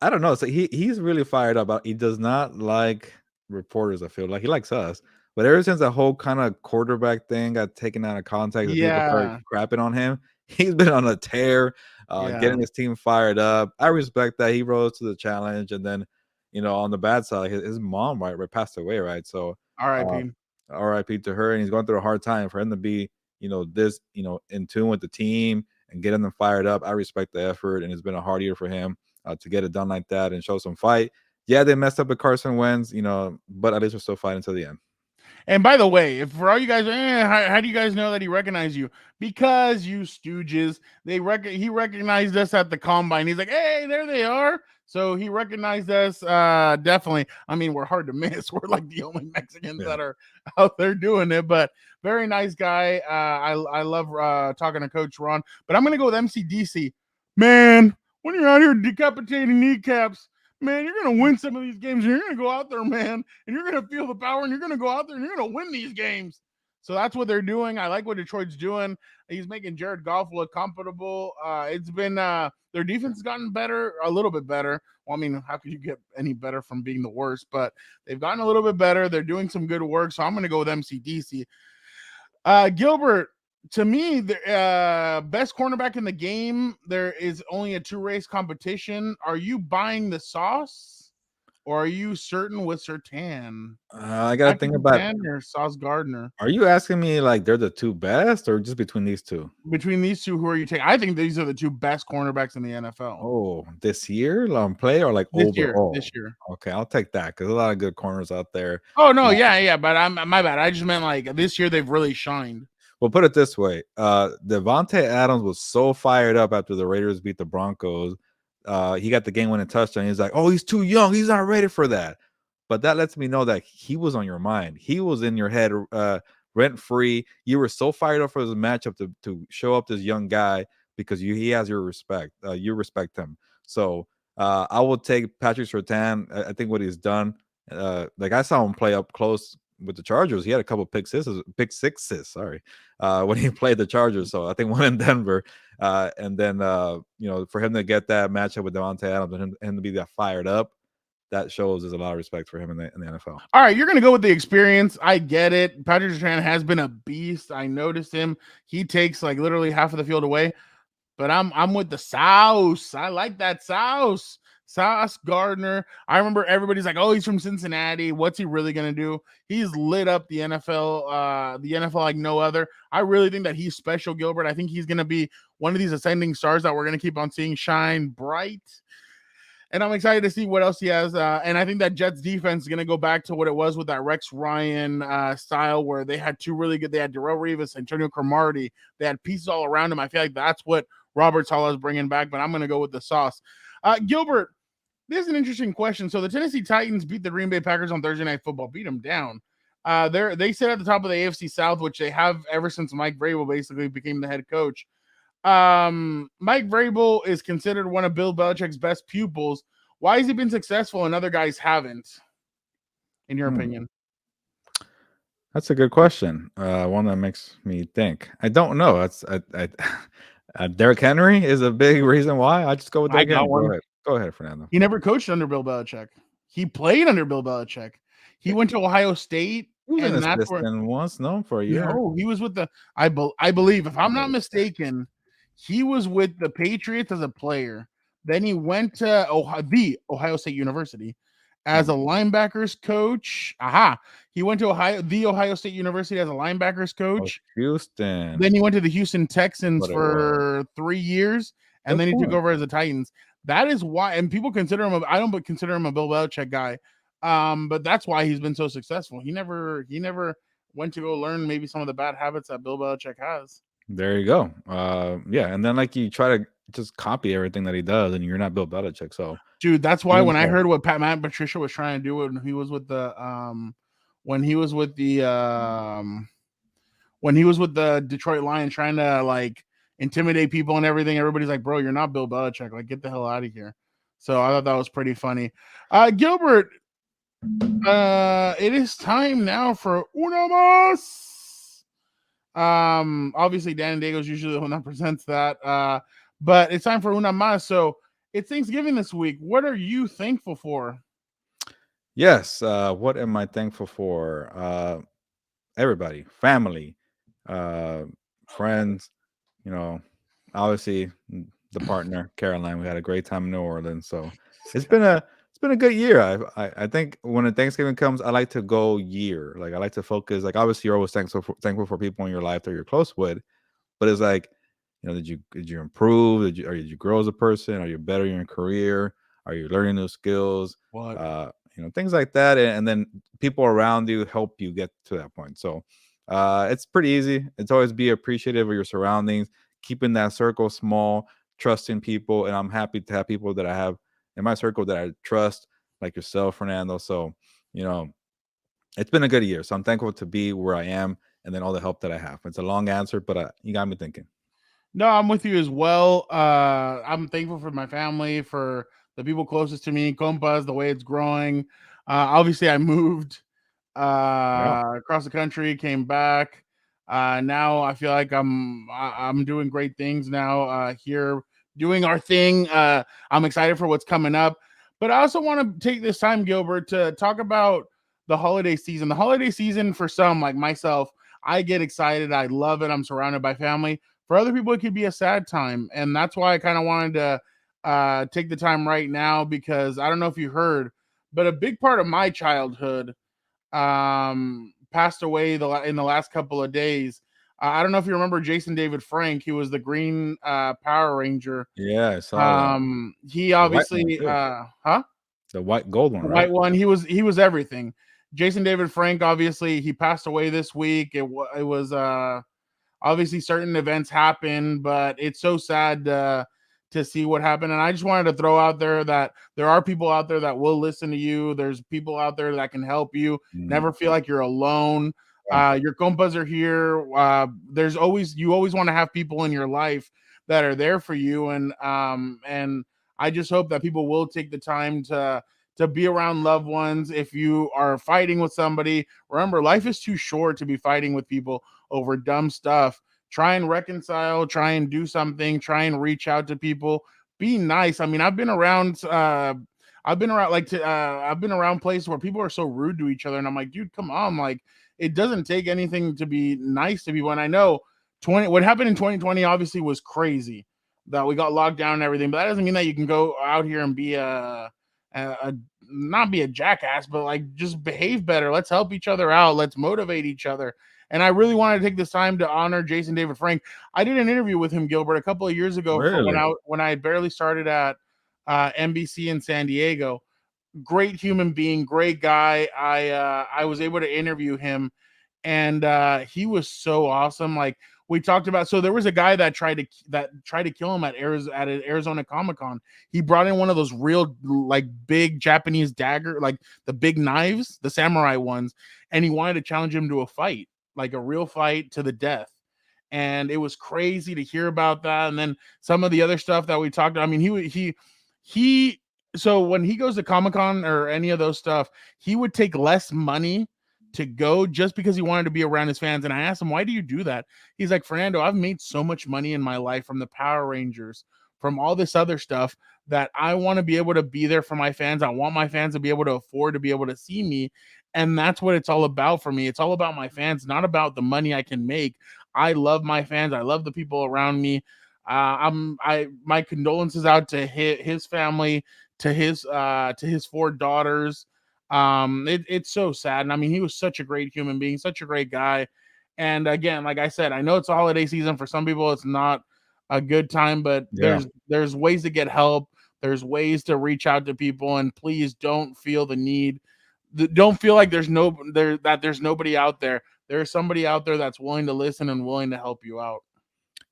I don't know. So he's really fired up. He does not like reporters. I feel like he likes us, but ever since the whole kind of quarterback thing got taken out of context, people started crapping on him. He's been on a tear, getting his team fired up. I respect that. He rose to the challenge, and then on the bad side, his mom right passed away, right? So R.I.P. to her, and he's going through a hard time. For him to be this in tune with the team and getting them fired up, I respect the effort, and it's been a hard year for him to get it done like that and show some fight. Yeah, they messed up with Carson Wentz, but at least we're still fighting until the end. And by the way, if for all you guys, how do you guys know that he recognized you? Because you stooges, he recognized us at the combine. He's like, hey, there they are. So he recognized us. Definitely. I mean, we're hard to miss. We're like the only Mexicans that are out there doing it. But very nice guy. I love talking to Coach Ron. But I'm gonna go with MCDC. Man, when you're out here decapitating kneecaps, man, you're going to win some of these games. And you're going to go out there, man, and you're going to feel the power, and you're going to go out there, and you're going to win these games. So that's what they're doing. I like what Detroit's doing. He's making Jared Goff look comfortable. It's been their defense has gotten better, a little bit better. Well, I mean, how could you get any better from being the worst? But they've gotten a little bit better. They're doing some good work. So I'm going to go with MCDC. Gilbert, to me, the best cornerback in the game, there is only a 2-race competition. Are you buying the sauce, or are you certain with Surtain? I got to think about or Sauce Gardner. Are you asking me like they're the 2 best, or just between these 2? Between these 2, who are you taking? I think these are the 2 best cornerbacks in the NFL. Oh, this year on play or like overall? This year. Okay, I'll take that because a lot of good corners out there. Oh no, yeah, but my bad. I just meant like this year they've really shined. Well, put it this way. Devontae Adams was so fired up after the Raiders beat the Broncos he got the game-winning touchdown. He's like, "Oh, he's too young. He's not ready for that." But that lets me know that he was on your mind. He was in your head, rent free. You were so fired up for this matchup to show up this young guy because he has your respect. You respect him. So I will take Patrick Surtain. I think what he's done. Like I saw him play up close with the Chargers. He had a couple pick sixes. Sorry, when he played the Chargers. So I think one in Denver. And then for him to get that matchup with Devontae Adams and him to be that fired up, that shows there's a lot of respect for him in the NFL. All right, you're gonna go with the experience. I get it. Patrick Surtain has been a beast. I noticed him. He takes like literally half of the field away. But I'm with the Sauce. I like that Sauce. Sauce Gardner. I remember everybody's like, "Oh, he's from Cincinnati. What's he really gonna do?" He's lit up the NFL like no other. I really think that he's special, Gilbert. I think he's gonna be one of these ascending stars that we're gonna keep on seeing shine bright. And I'm excited to see what else he has. And I think that Jets defense is going to go back to what it was with that Rex Ryan style, where they had two really good. They had Darrelle Revis, Antonio Cromartie. They had pieces all around him. I feel like that's what Robert Saleh is bringing back. But I'm going to go with the Sauce. Gilbert, this is an interesting question. So the Tennessee Titans beat the Green Bay Packers on Thursday Night Football, beat them down. They sit at the top of the AFC South, which they have ever since Mike Vrabel basically became the head coach. Mike Vrabel is considered one of Bill Belichick's best pupils. Why has he been successful and other guys haven't, in your opinion? That's a good question. One that makes me think. I don't know. That's Derrick Henry is a big reason why. I just go with Derrick Henry. Go ahead, Fernando. He never coached under Bill Belichick. He played under Bill Belichick. He went to Ohio State. He was an assistant once, no, for a year. No, he was with the I believe, if I'm not mistaken, he was with the Patriots as a player. Then he went to the Ohio State University as a linebackers coach. He went to the Ohio State University as a linebackers coach. Houston. Then he went to the Houston Texans for 3 years, and then he took over as the Titans. That is why, and people consider him. I don't consider him a Bill Belichick guy, but that's why he's been so successful. He never went to go learn maybe some of the bad habits that Bill Belichick has. There you go. Yeah, and then like you try to just copy everything that he does, and you're not Bill Belichick. So, dude, that's why when I heard what Matt Patricia was trying to do when he was with the Detroit Lions, trying to like intimidate people and everything, everybody's like, "Bro, you're not Bill Belichick. Like, get the hell out of here." So I thought that was pretty funny. Gilbert, it is time now for Una Mas. Obviously Dan Diego's usually the one that presents that, but it's time for Una Mas. So it's Thanksgiving this week. What are you thankful for? Yes, what am I thankful for? Everybody, family, friends, obviously the partner, Caroline. We had a great time in New Orleans. So it's been a good year. I think when a Thanksgiving comes, I like to go year. Like I like to focus. Like obviously you're always thankful for people in your life that you're close with, but it's like, did you improve? Did you grow as a person? Are you better in your career? Are you learning new skills? What? Things like that. And then people around you help you get to that point. So it's pretty easy. It's always be appreciative of your surroundings, keeping that circle small, trusting people. And I'm happy to have people that I have in my circle that I trust, like yourself, Fernando. So, it's been a good year. So I'm thankful to be where I am and then all the help that I have. It's a long answer, but you got me thinking. No, I'm with you as well. I'm thankful for my family, for the people closest to me, Compas, the way it's growing. Obviously, I moved across the country, came back. Now I feel like I'm doing great things now here, doing our thing. I'm excited for what's coming up. But I also want to take this time, Gilbert, to talk about the holiday season. The holiday season for some, like myself, I get excited. I love it. I'm surrounded by family. For other people, it could be a sad time. And that's why I kind of wanted to take the time right now, because I don't know if you heard, but a big part of my childhood passed away in the last couple of days. I don't know if you remember Jason David Frank. He was the Green Power Ranger. Yeah, I saw that. He obviously, the white gold one, the right? white one. He was everything. Jason David Frank, obviously, he passed away this week. It was obviously certain events happen, but it's so sad to to see what happened. And I just wanted to throw out there that there are people out there that will listen to you. There's people out there that can help you. Mhm. Never feel like you're alone. Yeah. Your compas are here. You always want to have people in your life that are there for you. And I just hope that people will take the time to be around loved ones. If you are fighting with somebody, remember, life is too short to be fighting with people over dumb stuff. Try and reconcile, try and do something, try and reach out to people. Be nice. I mean, I've been around I've been around places where people are so rude to each other, and I'm like, dude, come on. Like, it doesn't take anything to be nice to people. And I know what happened in 2020 obviously was crazy, that we got locked down and everything, but that doesn't mean that you can go out here and be a not be a jackass, but like just behave better. Let's help each other out. Let's motivate each other. And I really wanted to take this time to honor Jason David Frank. I did an interview with him, Gilbert, a couple of years ago for Really? when I barely started at NBC in San Diego. Great human being, great guy. I was able to interview him, and he was so awesome. Like, we talked about, so there was a guy that tried to kill him at an Arizona Comic-Con. He brought in one of those real like big Japanese dagger, like the big knives, the samurai ones, and he wanted to challenge him to a fight, like a real fight to the death. And it was crazy to hear about that. And then some of the other stuff that we talked about. I mean, he so when he goes to Comic-Con or any of those stuff, he would take less money to go just because he wanted to be around his fans. And I asked him, why do you do that? He's like, Fernando, I've made so much money in my life from the Power Rangers, from all this other stuff, that I want to be able to be there for my fans. I want my fans to be able to afford to be able to see me. And that's what it's all about for me. It's all about my fans, not about the money I can make. I love my fans. I love the people around me. My condolences out to his family, to his four daughters. It's so sad. And I mean, he was such a great human being, such a great guy. And again, like I said, I know it's a holiday season. For some people, it's not a good time, but Yeah. there's ways to get help. There's ways to reach out to people, and please don't feel the need. Don't feel like there's nobody out there. There's somebody out there that's willing to listen and willing to help you out.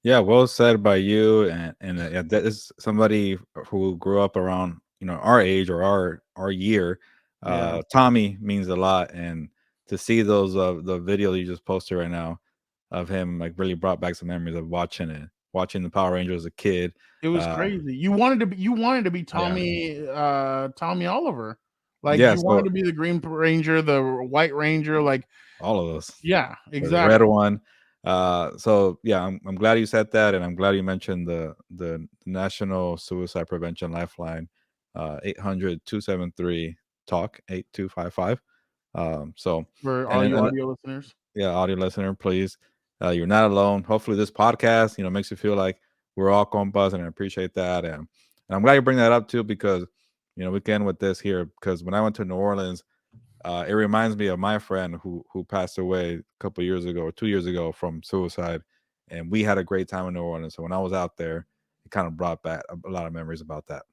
Yeah, well said by you, and yeah, that is somebody who grew up around our age or our year. Yeah. Tommy means a lot, and to see those the video you just posted right now of him like really brought back some memories of watching the Power Rangers as a kid. It was Uh, crazy. You wanted to be yeah, Tommy Oliver. Like, yeah. you wanted So to be the Green Ranger, the White Ranger, like, all of those. yeah, The red exactly. one. So yeah, I'm glad you said that, and I'm glad you mentioned the National Suicide Prevention Lifeline, 800-273 talk 8255. So For and all you and audio listeners. yeah, audio listener, please, you're not alone. Hopefully, this podcast makes you feel like we're all compas, and I appreciate that. And I'm glad you bring that up too, because we can end with this here, because when I went to New Orleans, it reminds me of my friend who passed away a couple years ago or 2 years ago from suicide, and we had a great time in New Orleans. So when I was out there, it kind of brought back a lot of memories about that.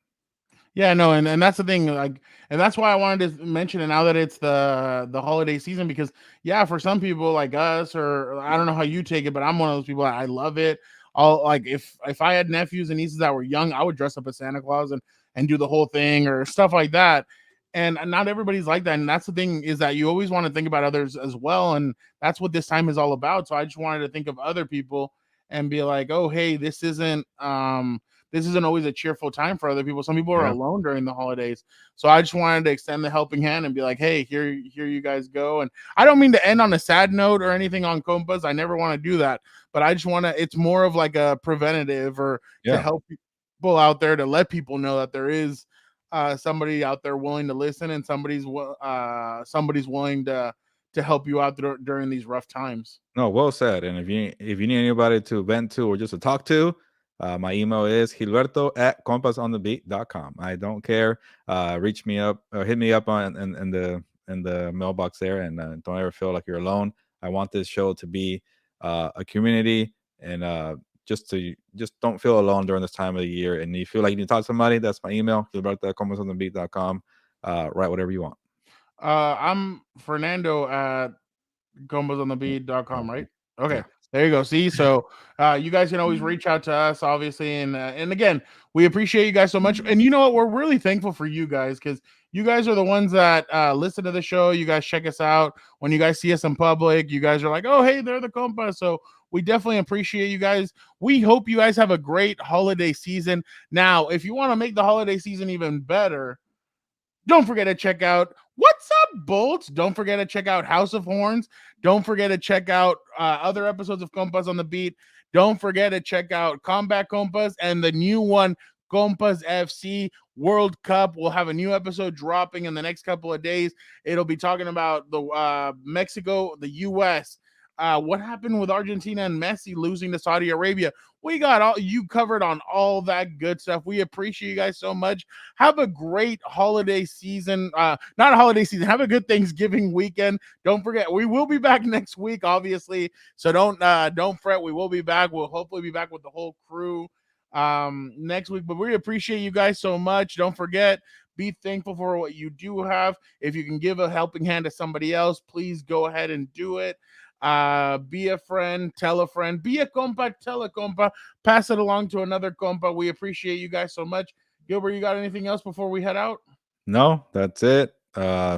Yeah, no, and that's the thing, like, and that's why I wanted to mention it now that it's the holiday season, because yeah, for some people like us, or I don't know how you take it, but I'm one of those people. I love it. All, like, if I had nephews and nieces that were young, I would dress up as Santa Claus and do the whole thing or stuff like that. And not everybody's like that, and that's the thing, is that you always want to think about others as well, and that's what this time is all about. So I just wanted to think of other people and be like, oh, hey, this isn't always a cheerful time for other people. Some people are Yeah, alone during the holidays. So I just wanted to extend the helping hand and be like, hey, here you guys go. And I don't mean to end on a sad note or anything on Compas. I never want to do that. But I just want to, it's more of like a preventative, or to yeah. help people out there, to let people know that there is somebody out there willing to listen, and somebody's willing to help you out during these rough times. No, well said. And if you need anybody to vent to or just to talk to, my email is gilberto@compasonthebeat.com. I don't care. Reach me up or hit me up in the mailbox there, and don't ever feel like you're alone. I want this show to be a community, and just don't feel alone during this time of the year. And if you feel like you need to talk to somebody, that's my email, gilberto@compasonthebeat.com. Write whatever you want. I'm Fernando at Yeah. combosonthebeat.com, right? Okay. Yeah. There you go. See, so you guys can always reach out to us, obviously, and again, we appreciate you guys so much. And you know what? We're really thankful for you guys because you guys are the ones that listen to the show. You guys check us out when you guys see us in public. You guys are like, "Oh, hey, they're the Compas." So we definitely appreciate you guys. We hope you guys have a great holiday season. Now, if you want to make the holiday season even better, don't forget to check out What's Up, Bolts. Don't forget to check out House of Horns. Don't forget to check out other episodes of Compas on the Beat. Don't forget to check out Combat Compas and the new one, Compas FC World Cup. We'll have a new episode dropping in the next couple of days. It'll be talking about the Mexico, the U.S., what happened with Argentina and Messi losing to Saudi Arabia. We got all you covered on all that good stuff. We appreciate you guys so much. Have a great holiday season. Not a holiday season. Have a good Thanksgiving weekend. Don't forget, we will be back next week, obviously. So don't fret. We will be back. We'll hopefully be back with the whole crew next week. But we appreciate you guys so much. Don't forget, be thankful for what you do have. If you can give a helping hand to somebody else, please go ahead and do it. Be a friend, tell a friend, be a compa, tell a compa, pass it along to another compa. We appreciate you guys so much. Gilbert, you got anything else before we head out? No, that's it.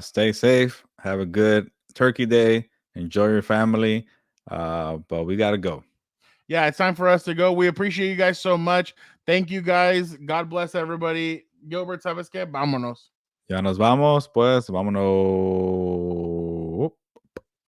Stay safe. Have a good Turkey Day. Enjoy your family. But we gotta go. Yeah, it's time for us to go. We appreciate you guys so much. Thank you guys. God bless everybody. Gilbert, ¿sabes qué? Vámonos. Ya nos vamos, pues, vámonos.